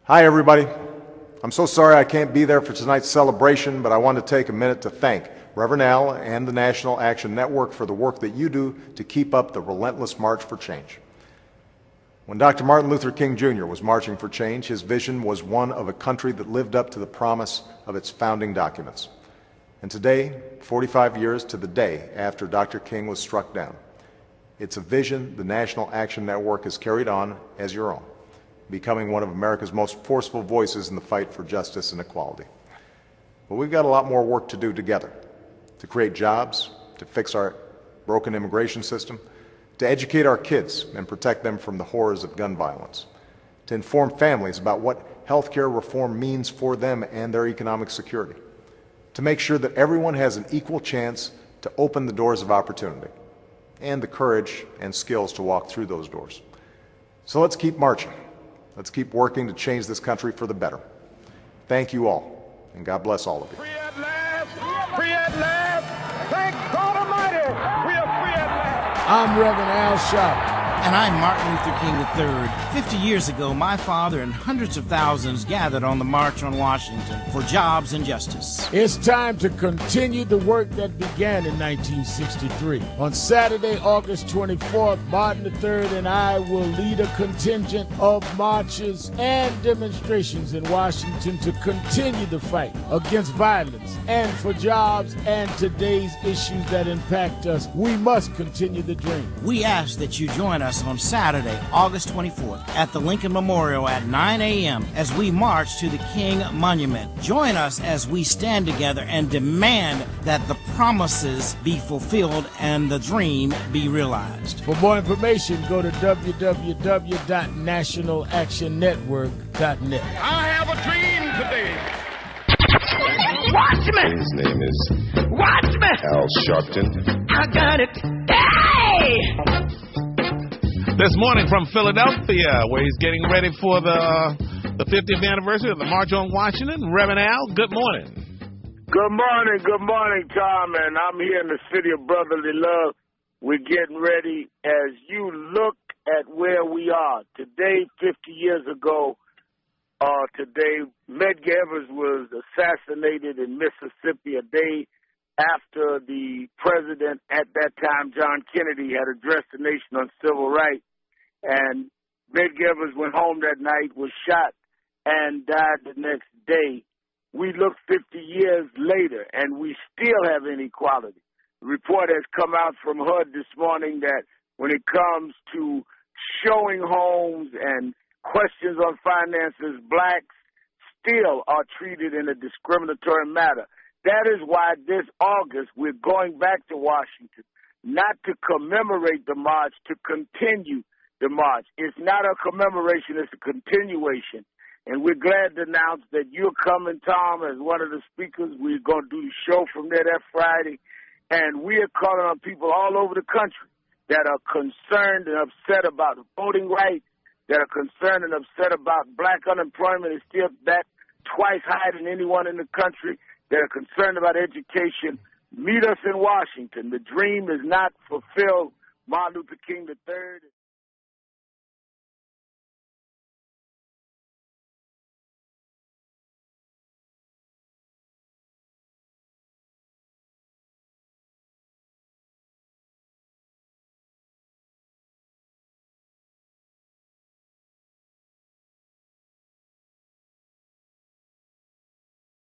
Hi, everybody. I'm so sorry I can't be there for tonight's celebration, but I want to take a minute to thank Reverend Al and the National Action Network for the work that you do to keep up the relentless march for change. When Dr. Martin Luther King Jr. was marching for change, his vision was one of a country that lived up to the promise of its founding documents. And today, 45 years to the day after Dr. King was struck down, it's a vision the National Action Network has carried on as your own, becoming one of America's most forceful voices in the fight for justice and equality. But we've got a lot more work to do together, to create jobs, to fix our broken immigration system, to educate our kids and protect them from the horrors of gun violence, to inform families about what health care reform means for them and their economic security, to make sure that everyone has an equal chance to open the doors of opportunity and the courage and skills to walk through those doors. So let's keep marching. Let's keep working to change this country for the better. Thank you all, and God bless all of you. Free at last! Free at last! Thank God Almighty! We are free at last! I'm Reverend Al Sharpton. And I'm Martin Luther King III. 50 years ago, my father and hundreds of thousands gathered on the March on Washington for jobs and justice. It's time to continue the work that began in 1963. On Saturday, August 24th, Martin III and I will lead a contingent of marches and demonstrations in Washington to continue the fight against violence and for jobs and today's issues that impact us. We must continue the dream. We ask that you join us on Saturday, August 24th at the Lincoln Memorial at 9 a.m. as we march to the King Monument. Join us as we stand together and demand that the promises be fulfilled and the dream be realized. For more information, go to www.nationalactionnetwork.net. I have a dream today. Watchman! His name is Watchman! Al Sharpton. I got it. Hey! This morning from Philadelphia, where he's getting ready for the 50th anniversary of the March on Washington. Reverend Al, good morning. Good morning, Tom, and I'm here in the city of brotherly love. We're getting ready. As you look at where we are, today, 50 years ago, today, Medgar Evers was assassinated in Mississippi a day after the president at that time, John Kennedy, had addressed the nation on civil rights. And Medgar Evers went home that night, was shot, and died the next day. We look 50 years later, and we still have inequality. The report has come out from HUD this morning that when it comes to showing homes and questions on finances, blacks still are treated in a discriminatory manner. That is why this August we're going back to Washington, not to commemorate the march, to continue the march. It's not a commemoration, it's a continuation. And we're glad to announce that you're coming, Tom, as one of the speakers. We're going to do the show from there that Friday. And we are calling on people all over the country that are concerned and upset about voting rights, that are concerned and upset about black unemployment is still that twice higher than anyone in the country, that are concerned about education. Meet us in Washington. The dream is not fulfilled. Martin Luther King III.